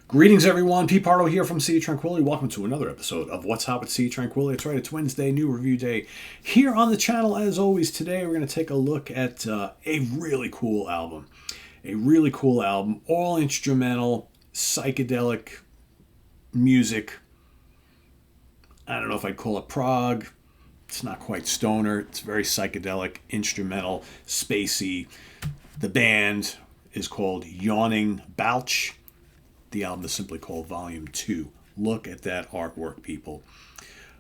Greetings, everyone. Pete Pardo here from Sea Tranquility. Welcome to another episode of What's Hot with Sea Tranquility. It's right, it's Wednesday, new review day here on the channel. As always, today we're going to take a look at a really cool album. A really cool album, all instrumental, psychedelic music. I don't know if I'd call it prog. It's not quite stoner. It's very psychedelic, instrumental, spacey. The band is called Yawning Balch. The album is simply called Volume 2. Look at that artwork, people.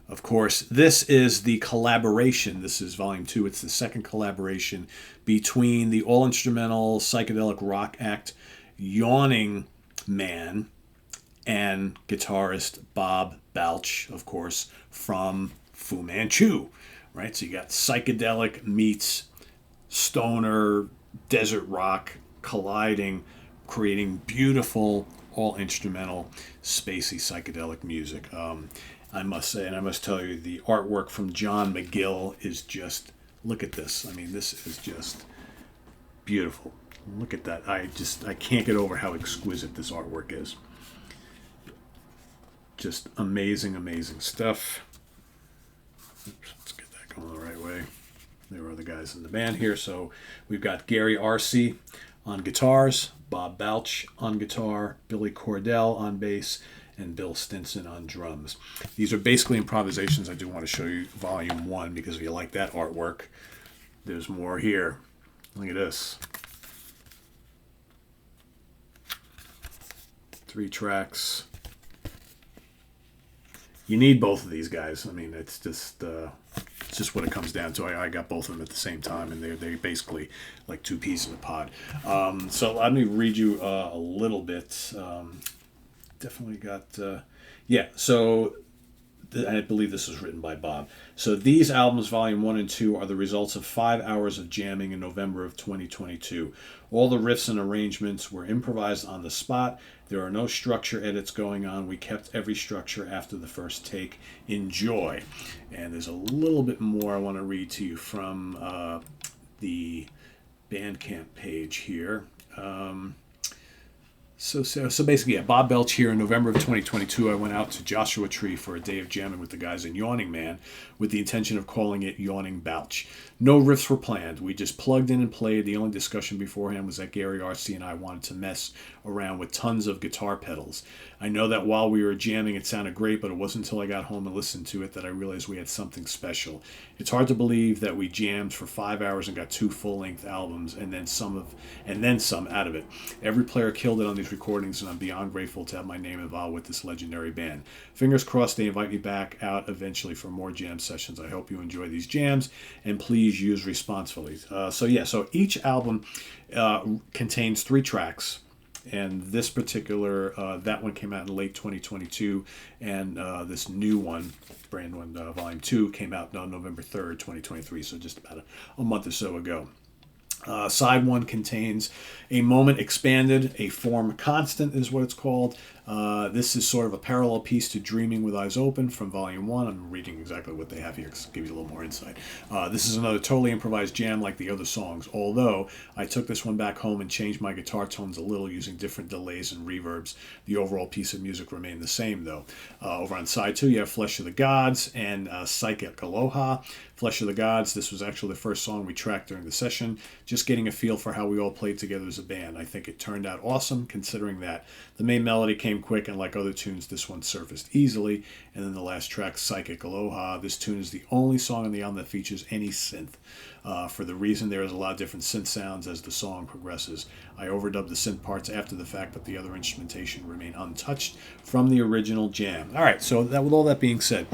Of course, this is the collaboration. This is Volume 2. It's the second collaboration between the all-instrumental psychedelic rock act Yawning Man and guitarist Bob Balch, of course, from Fu Manchu. Right? So you got psychedelic meets stoner, desert rock colliding, creating beautiful all-instrumental, spacey, psychedelic music. I must say, and I must tell you, the artwork from John McGill is just, look at this. I mean, this is just beautiful. Look at that. I can't get over how exquisite this artwork is. Just amazing, amazing stuff. Oops, let's get that going the right way. There are the guys in the band here. So we've got Gary Arce on guitars, Bob Balch on guitar, Billy Cordell on bass, and Bill Stinson on drums. These are basically improvisations. I do want to show you Volume 1 because if you like that artwork, there's more here. Look at this. 3 tracks. You need both of these guys. I mean, it's just what it comes down to. I got both of them at the same time, and they're basically like 2 peas in a pod. So let me read you a little bit. Definitely got... So I believe this was written by Bob. So these albums, Volume 1 and 2, are the results of 5 hours of jamming in November of 2022. All the riffs and arrangements were improvised on the spot. There are no structure edits going on. We kept every structure after the first take. Enjoy. And there's a little bit more I want to read to you from the Bandcamp page here. So basically, Bob Balch here in November of 2022, I went out to Joshua Tree for a day of jamming with the guys in Yawning Man with the intention of calling it Yawning Balch. No riffs were planned. We just plugged in and played. The only discussion beforehand was that Gary Arce and I wanted to mess around with tons of guitar pedals. I know that while we were jamming, it sounded great, but it wasn't until I got home and listened to it that I realized we had something special. It's hard to believe that we jammed for 5 hours and got 2 full-length albums and then some out of it. Every player killed it on these recordings, and I'm beyond grateful to have my name involved with this legendary band. Fingers crossed they invite me back out eventually for more jam sessions. I hope you enjoy these jams, and please use responsibly. So each album contains 3 tracks. And this particular, that one came out in late 2022, and this new one, brand one, Volume 2, came out on November 3rd, 2023, so just about a month or so ago. Side 1 contains a moment expanded, a form constant is what it's called. This is sort of a parallel piece to Dreaming with Eyes Open from Volume 1. I'm reading exactly what they have here to give you a little more insight. This is another totally improvised jam like the other songs, although I took this one back home and changed my guitar tones a little using different delays and reverbs. The overall piece of music remained the same, though. Over on side 2, you have Flesh of the Gods and Psychic Aloha. Flesh of the Gods, this was actually the first song we tracked during the session, just getting a feel for how we all played together as a band. I think it turned out awesome, considering that the main melody came quick, and like other tunes, this one surfaced easily. And then the last track, Psychic Aloha, this tune is the only song on the album that features any synth. For the reason there is a lot of different synth sounds as the song progresses. I overdubbed the synth parts after the fact, but the other instrumentation remained untouched from the original jam. All right, so with all that being said,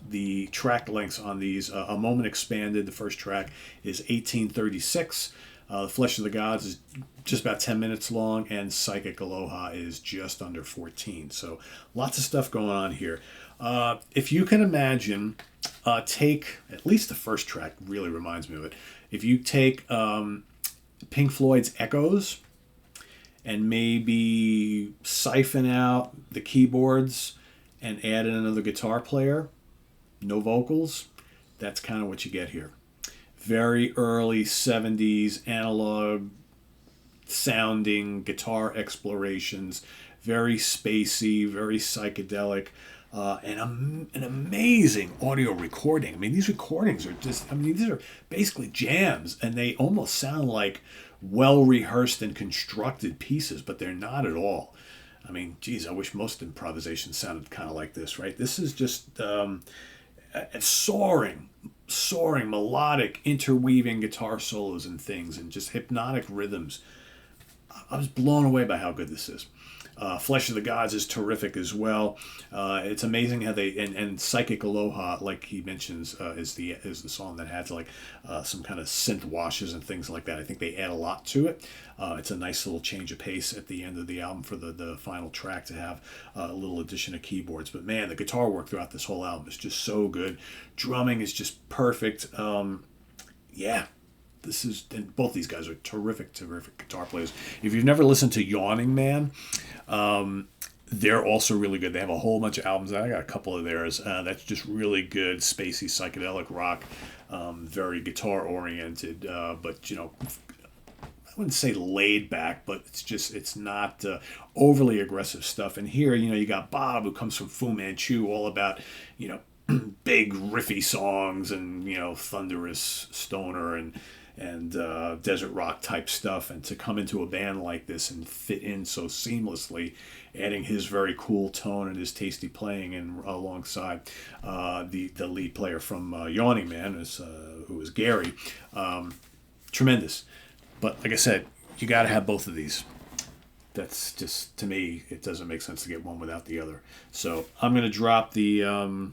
the track lengths on these, A Moment Expanded, the first track, is 18:36. Flesh of the Gods is just about 10 minutes long, and Psychic Aloha is just under 14. So lots of stuff going on here. If you can imagine, take, at least the first track really reminds me of it. If you take Pink Floyd's Echoes and maybe siphon out the keyboards and add in another guitar player, no vocals, that's kind of what you get here. Very early 70s analog sounding guitar explorations, very spacey, very psychedelic, and an amazing audio recording. I mean, these recordings are just, I mean, these are basically jams, and they almost sound like well rehearsed and constructed pieces, but they're not at all. I mean, geez, I wish most improvisations sounded kind of like this, right? This is just soaring, melodic, interweaving guitar solos and things, and just hypnotic rhythms. I was blown away by how good this is. Flesh of the Gods is terrific as well. It's amazing how they and Psychic Aloha, like he mentions, is the song that has like some kind of synth washes and things like that. I think they add a lot to it. It's a nice little change of pace at the end of the album for the final track to have a little addition of keyboards. But man, the guitar work throughout this whole album is just so good. Drumming is just perfect. Yeah. And both these guys are terrific guitar players. If you've never listened to Yawning Man, they're also really good. They have a whole bunch of albums. I got a couple of theirs. That's just really good, spacey, psychedelic rock, very guitar oriented, but I wouldn't say laid back, but it's not overly aggressive stuff. And here, you got Bob, who comes from Fu Manchu, all about, big riffy songs and, thunderous stoner and desert rock type stuff, and to come into a band like this and fit in so seamlessly, adding his very cool tone and his tasty playing, and alongside the lead player from Yawning Man, who is Gary, tremendous. But like I said, you got to have both of these. That's just, to me, it doesn't make sense to get one without the other. So I'm going to drop the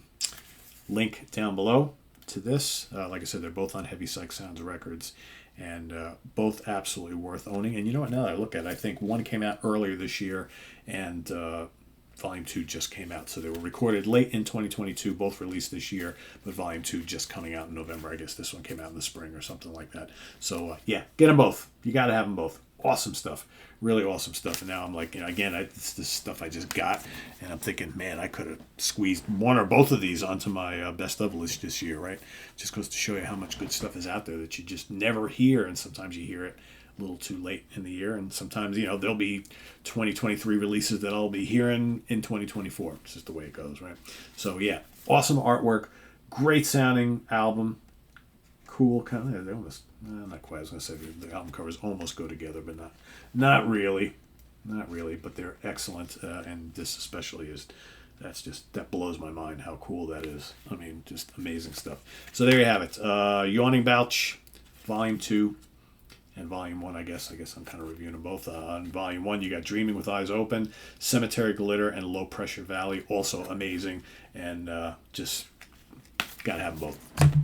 link down below to this. Like I said, they're both on Heavy Psych Sounds Records, and both absolutely worth owning. And you know what, now that I look at it, I think one came out earlier this year, and Volume 2 just came out. So they were recorded late in 2022, both released this year, but Volume 2 just coming out in November. I guess this one came out in the spring or something like that. So yeah, get them both. You got to have them both. Awesome stuff. Really awesome stuff. And now I'm like, again, it's this stuff I just got, and I'm thinking, man, I could have squeezed one or both of these onto my best of list this year, right? Just goes to show you how much good stuff is out there that you just never hear, and sometimes you hear it a little too late in the year, and sometimes, there'll be 2023 releases that I'll be hearing in 2024. It's just the way it goes, right? So yeah, awesome artwork, great sounding album, cool kind of, they almost, not quite, I was going to say the album covers almost go together, but not really, but they're excellent, and this especially that blows my mind how cool that is. I mean, just amazing stuff. So there you have it. Yawning Balch, Volume 2, and Volume 1, I guess I'm kind of reviewing them both. On Volume 1, you got Dreaming with Eyes Open, Cemetery Glitter, and Low Pressure Valley, also amazing, and just got to have them both.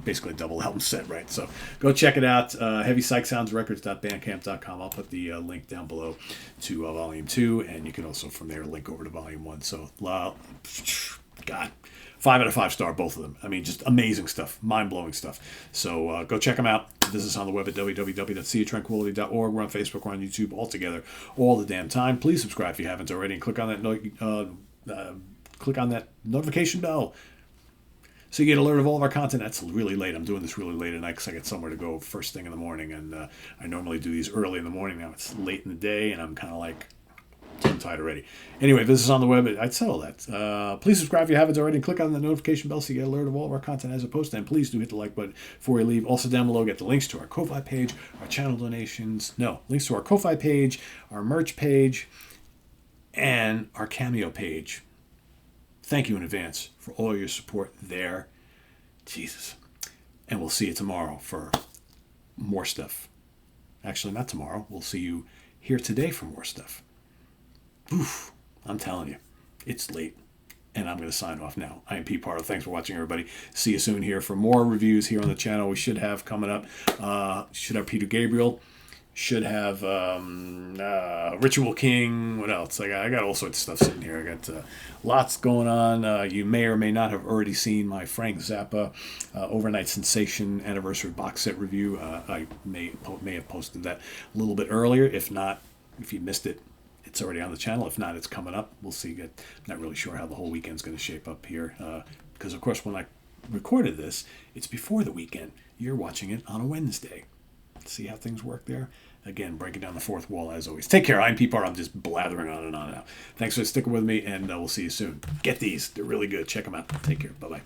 Basically a double album set, right? So go check it out. HeavyPsychSoundsRecords.bandcamp.com. I'll put the link down below to Volume 2, and you can also from there link over to Volume 1. So, God, 5 out of 5 star, both of them. I mean, just amazing stuff, mind-blowing stuff. So go check them out. Visit us on the web at www.seatranquility.org. We're on Facebook, we're on YouTube, all together, all the damn time. Please subscribe if you haven't already, and click on that notification bell, so you get alert of all of our content. That's really late. I'm doing this really late at night because I get somewhere to go first thing in the morning, and I normally do these early in the morning. Now it's late in the day, and I'm kind of like tongue-tied already. Anyway, visit us on the web. I'd settle that. Please subscribe if you haven't already, and click on the notification bell so you get alert of all of our content as it posts. And please do hit the like button before you leave. Also down below, get the links to our Ko-Fi page, our channel donations. No, links to our Ko-Fi page, our merch page, and our Cameo page. Thank you in advance for all your support there. Jesus. And we'll see you tomorrow for more stuff. Actually, not tomorrow. We'll see you here today for more stuff. Oof. I'm telling you, it's late. And I'm going to sign off now. I am Pete Pardo. Thanks for watching, everybody. See you soon here for more reviews here on the channel. We should have coming up, should have Peter Gabriel. Should have Ritual King. What else? I got all sorts of stuff sitting here. I got lots going on. You may or may not have already seen my Frank Zappa Overnight Sensation Anniversary Box Set review. I may have posted that a little bit earlier. If not, if you missed it, it's already on the channel. If not, it's coming up. We'll see. I'm not really sure how the whole weekend's going to shape up here. Because, of course, when I recorded this, it's before the weekend. You're watching it on a Wednesday. See how things work there? Again, breaking down the fourth wall as always. Take care. I'm Pete Pardo. I'm just blathering on and on now. Thanks for sticking with me, and we'll see you soon. Get these. They're really good. Check them out. Take care. Bye-bye.